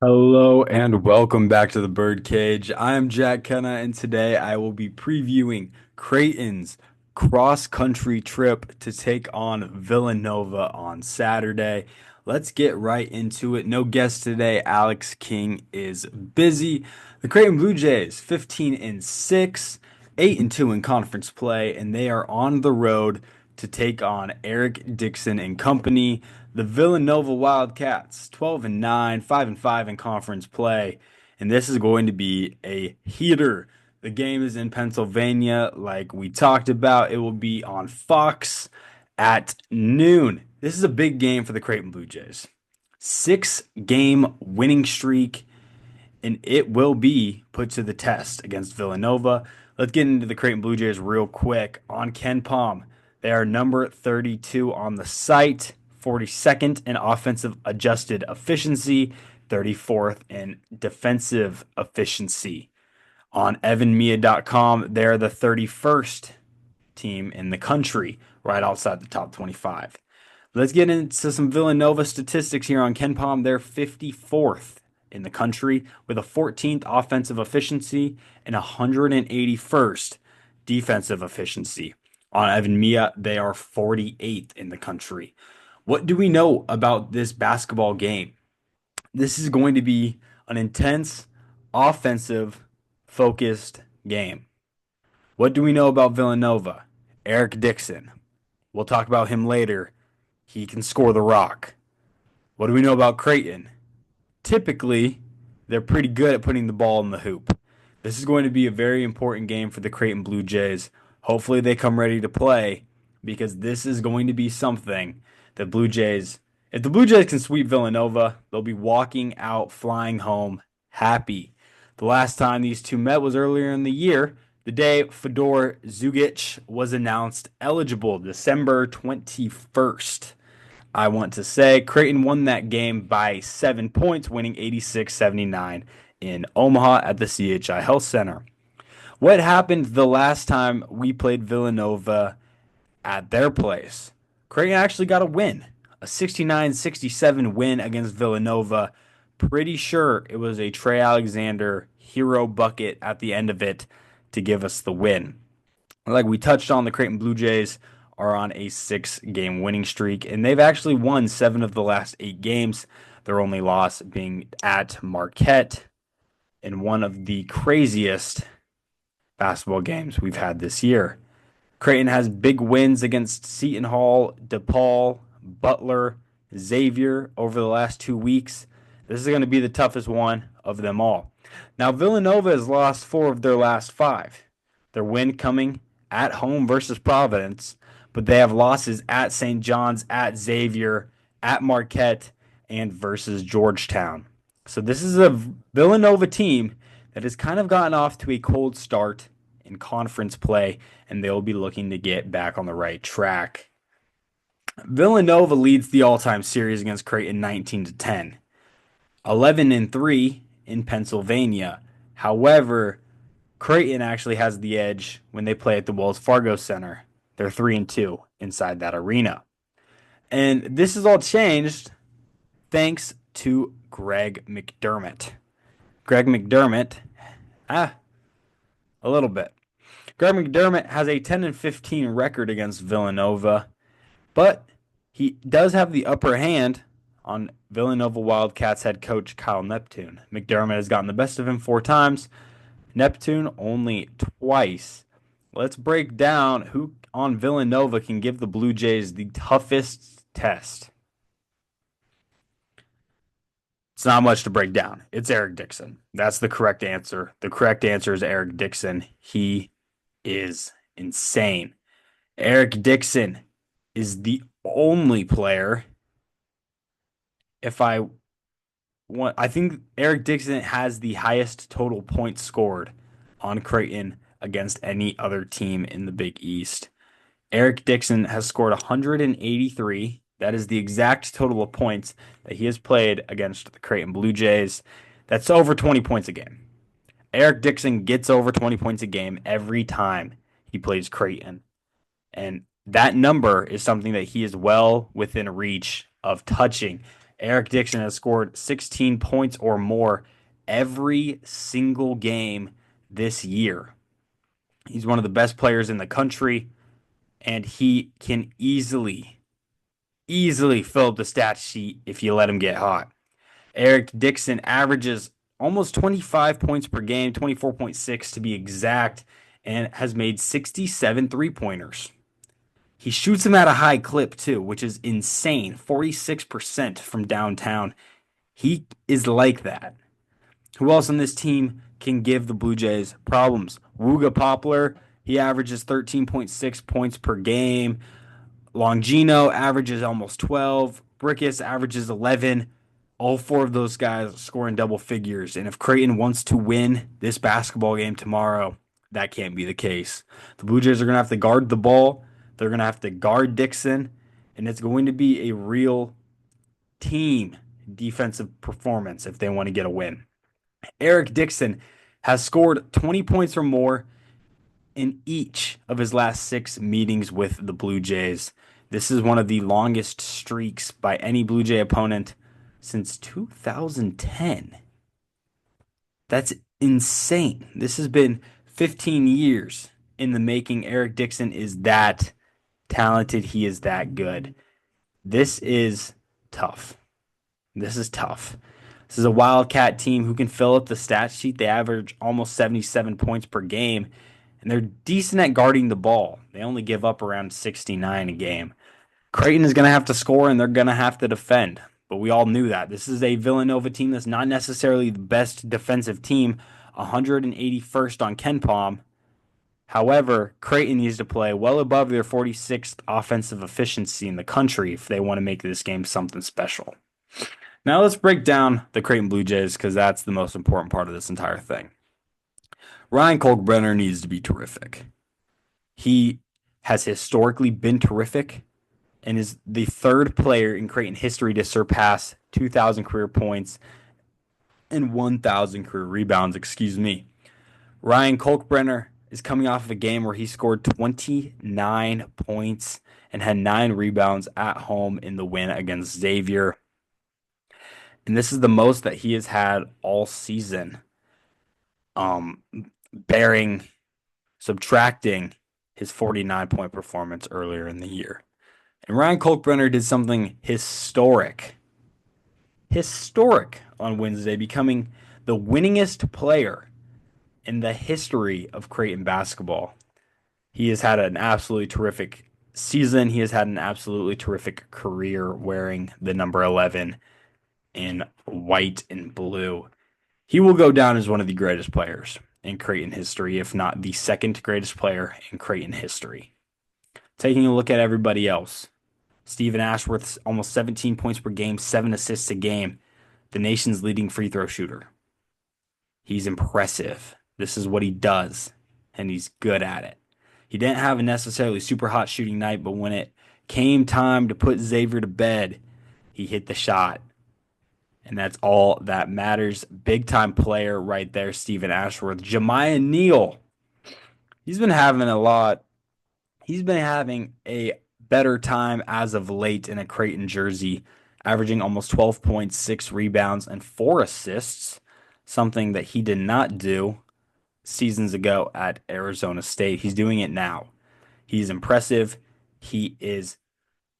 Hello and welcome back to the Birdcage. I am Jack Kenna, and today I will be previewing Creighton's cross-country trip to take on Villanova on Saturday. Let's get right into it. No guest today. Alex King is busy. The Creighton Bluejays, 15 and 6, 8 and 2 in conference play, and they are on the road to take on Eric Dixon and company. The Villanova Wildcats, 12 and 9, 5 and 5 in conference play, and this is going to be a heater. The game is in Pennsylvania, like we talked about. It will be on Fox at noon. This is a big game for the Creighton Blue Jays. 6-game winning streak, and it will be put to the test against Villanova. Let's get into the Creighton Blue Jays real quick. On Ken Palm, they are number 32 on the site, 42nd in offensive adjusted efficiency, 34th in defensive efficiency. On evanmia.com, they're the 31st team in the country, right outside the top 25. Let's get into some Villanova statistics here on Ken Palm. They're 54th in the country with a 14th offensive efficiency and 181st defensive efficiency. On Evan Mia, they are 48th in the country. What do we know about this basketball game? This is going to be an intense, offensive focused game. What do we know about Villanova? Eric Dixon. We'll talk about him later. He can score the rock. What do we know about Creighton? Typically, they're pretty good at putting the ball in the hoop. This is going to be a very important game for the Creighton Blue Jays. Hopefully, they come ready to play because this is going to be something that Blue Jays, if the Blue Jays can sweep Villanova, they'll be walking out, flying home, happy. The last time these two met was earlier in the year, the day Fedor Zugic was announced eligible, December 21st. I want to say Creighton won that game by 7 points, winning 86-79 in Omaha at the CHI Health Center. What happened the last time we played Villanova at their place? Creighton actually got a win, a 69-67 win against Villanova. Pretty sure it was a Trey Alexander hero bucket at the end of it to give us the win. Like we touched on, the Creighton Blue Jays are on a 6-game winning streak, and they've actually won 7 of the last 8 games. Their only loss being at Marquette in one of the craziest basketball games we've had this year. Creighton has big wins against Seton Hall, DePaul, Butler, Xavier over the last 2 weeks. This is going to be the toughest one of them all. Now, Villanova has lost 4 of their last 5. Their win coming at home versus Providence, but they have losses at St. John's, at Xavier, at Marquette, and versus Georgetown. So this is a Villanova team that has kind of gotten off to a cold start in conference play, and they'll be looking to get back on the right track. Villanova leads the all-time series against Creighton 19-10. 11 and 3 in Pennsylvania. However, Creighton actually has the edge when they play at the Wells Fargo Center. They're 3 and 2 inside that arena. And this has all changed thanks to Greg McDermott. Greg McDermott, a little bit. Greg McDermott has a 10 and 15 record against Villanova, but he does have the upper hand on Villanova Wildcats head coach Kyle Neptune. McDermott has gotten the best of him 4 times, Neptune only twice. Let's break down who on Villanova can give the Blue Jays the toughest test. It's not much to break down. It's Eric Dixon. That's the correct answer. The correct answer is Eric Dixon. He is insane. Eric Dixon is the only player. I think Eric Dixon has the highest total points scored on Creighton against any other team in the Big East. Eric Dixon has scored 183. That is the exact total of points that he has played against the Creighton Blue Jays. That's over 20 points a game. Eric Dixon gets over 20 points a game every time he plays Creighton. And that number is something that he is well within reach of touching Eric Dixon has scored 16 points or more every single game this year. He's one of the best players in the country, and he can easily fill up the stat sheet if you let him get hot. Eric Dixon averages almost 25 points per game, 24.6 to be exact, and has made 67 three-pointers. He shoots them at a high clip too, which is insane. 46% from downtown. He is like that. Who else on this team can give the Blue Jays problems? Wooga Poplar, he averages 13.6 points per game. Longino averages almost 12. Brickus averages 11. All four of those guys scoring double figures. And if Creighton wants to win this basketball game tomorrow, that can't be the case. The Blue Jays are going to have to guard the ball. They're going to have to guard Dixon. And it's going to be a real team defensive performance if they want to get a win. Eric Dixon has scored 20 points or more in each of his last 6 meetings with the Blue Jays. This is one of the longest streaks by any Blue Jay opponent since 2010. That's insane. This has been 15 years in the making. Eric Dixon is that talented. He is that good. This is tough. This is tough. This is a Wildcat team who can fill up the stat sheet. They average almost 77 points per game, and they're decent at guarding the ball. They only give up around 69 a game. Creighton is going to have to score, and they're going to have to defend. But we all knew that. This is a Villanova team that's not necessarily the best defensive team, 181st on KenPom. However, Creighton needs to play well above their 46th offensive efficiency in the country if they want to make this game something special. Now let's break down the Creighton Blue Jays because that's the most important part of this entire thing. Ryan Kalkbrenner needs to be terrific. He has historically been terrific and is the third player in Creighton history to surpass 2,000 career points and 1,000 career rebounds, Ryan Kalkbrenner is coming off of a game where he scored 29 points and had 9 rebounds at home in the win against Xavier. And this is the most that he has had all season, subtracting his 49-point performance earlier in the year. And Ryan Kalkbrenner did something historic on Wednesday, becoming the winningest player in the history of Creighton basketball. He has had an absolutely terrific season. He has had an absolutely terrific career wearing the number 11 in white and blue. He will go down as one of the greatest players in Creighton history, if not the second greatest player in Creighton history. Taking a look at everybody else. Stephen Ashworth's almost 17 points per game, 7 assists a game, the nation's leading free throw shooter. He's impressive. This is what he does, and he's good at it. He didn't have a necessarily super hot shooting night, but when it came time to put Xavier to bed, he hit the shot. And that's all that matters. Big time player right there, Stephen Ashworth. Jemiah Neal. He's been having a better time as of late in a Creighton jersey, averaging almost 12.6 rebounds and 4 assists, something that he did not do seasons ago at Arizona State. He's doing it now. He's impressive. He is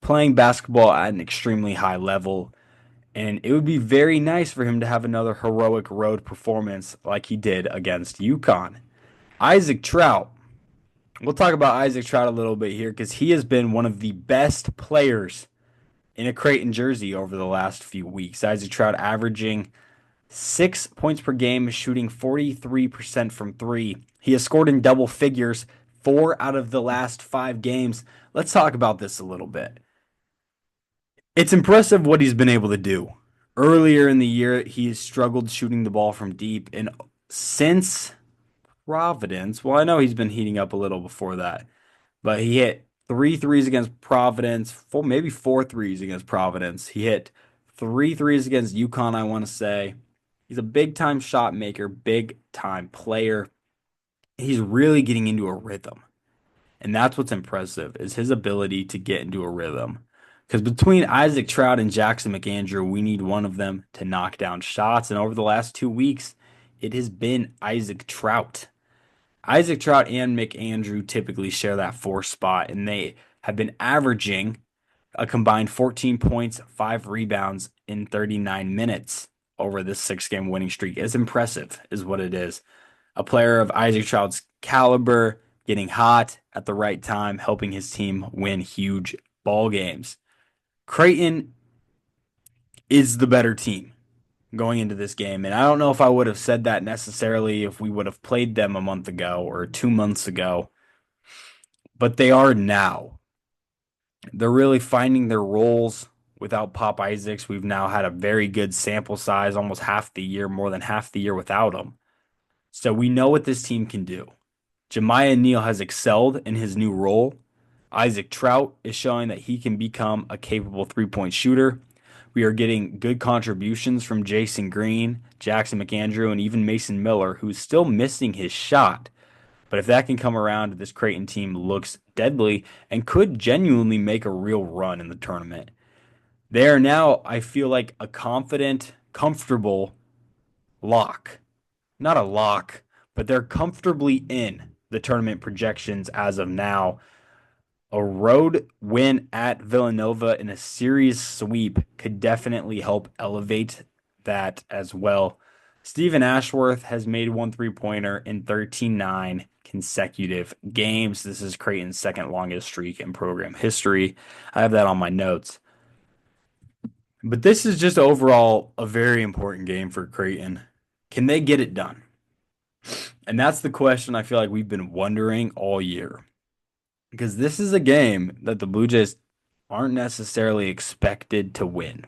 playing basketball at an extremely high level. And it would be very nice for him to have another heroic road performance like he did against UConn. Isaac Trout. We'll talk about Isaac Trout a little bit here because he has been one of the best players in a Creighton jersey over the last few weeks. Isaac Trout averaging 6 points per game, shooting 43% from 3. He has scored in double figures 4 out of the last 5 games. Let's talk about this a little bit. It's impressive what he's been able to do. Earlier in the year, he has struggled shooting the ball from deep. And since Providence, well, I know he's been heating up a little before that, but he hit 3 threes against Providence, maybe 4 threes against Providence. He hit 3 threes against UConn, I want to say. He's a big-time shot maker, big-time player. He's really getting into a rhythm. And that's what's impressive, is his ability to get into a rhythm. Because between Isaac Trout and Jackson McAndrew, we need one of them to knock down shots. And over the last 2 weeks, it has been Isaac Trout. Isaac Trout and McAndrew typically share that fourth spot, and they have been averaging a combined 14 points, 5 rebounds in 39 minutes over this 6 game winning streak. It's impressive, is what it is. A player of Isaac Trout's caliber, getting hot at the right time, helping his team win huge ball games. Creighton is the better team going into this game. And I don't know if I would have said that necessarily if we would have played them a month ago or 2 months ago, but they are now. They're really finding their roles without Pop Isaacs. We've now had a very good sample size, almost half the year, more than half the year without him. So we know what this team can do. Jemiah Neal has excelled in his new role. Isaac Trout is showing that he can become a capable three-point shooter. We are getting good contributions from Jason Green, Jackson McAndrew, and even Mason Miller, who's still missing his shot. But if that can come around, this Creighton team looks deadly and could genuinely make a real run in the tournament. They are now, I feel like, a confident, comfortable lock. Not a lock, but they're comfortably in the tournament projections as of now. A road win at Villanova in a series sweep could definitely help elevate that as well. Stephen Ashworth has made one three-pointer in 39 consecutive games. This is Creighton's second longest streak in program history. I have that on my notes. But this is just overall a very important game for Creighton. Can they get it done? And that's the question I feel like we've been wondering all year. Because this is a game that the Blue Jays aren't necessarily expected to win.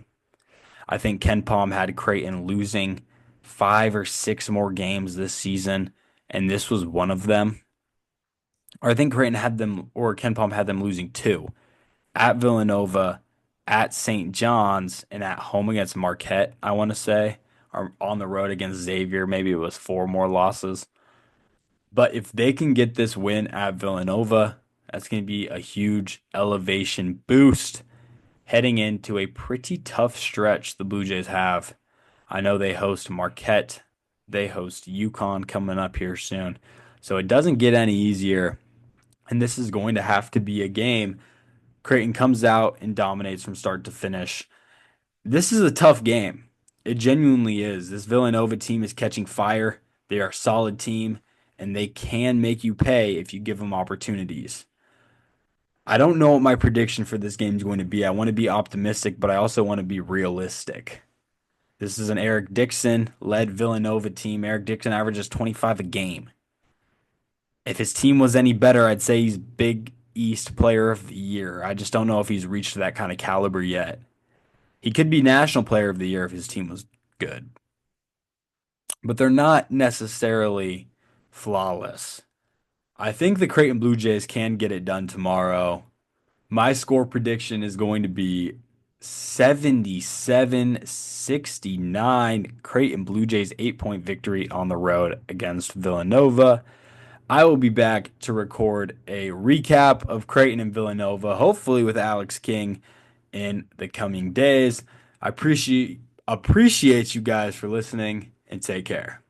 I think Ken Palm had Creighton losing 5 or 6 more games this season, and this was one of them. Or I think Creighton had them, or Ken Palm had them losing 2 at Villanova, at St. John's, and at home against Marquette, I want to say, or on the road against Xavier. Maybe it was 4 more losses. But if they can get this win at Villanova, that's going to be a huge elevation boost heading into a pretty tough stretch the Blue Jays have. I know they host Marquette. They host UConn coming up here soon. So it doesn't get any easier. And this is going to have to be a game. Creighton comes out and dominates from start to finish. This is a tough game. It genuinely is. This Villanova team is catching fire. They are a solid team, and they can make you pay if you give them opportunities. I don't know what my prediction for this game is going to be. I want to be optimistic, but I also want to be realistic. This is an Eric Dixon led Villanova team. Eric Dixon averages 25 a game. If his team was any better, I'd say he's Big East Player of the Year. I just don't know if he's reached that kind of caliber yet. He could be National Player of the Year if his team was good. But they're not necessarily flawless. I think the Creighton Blue Jays can get it done tomorrow. My score prediction is going to be 77-69. Creighton Blue Jays 8-point victory on the road against Villanova. I will be back to record a recap of Creighton and Villanova, hopefully with Alex King in the coming days. I appreciate you guys for listening, and take care.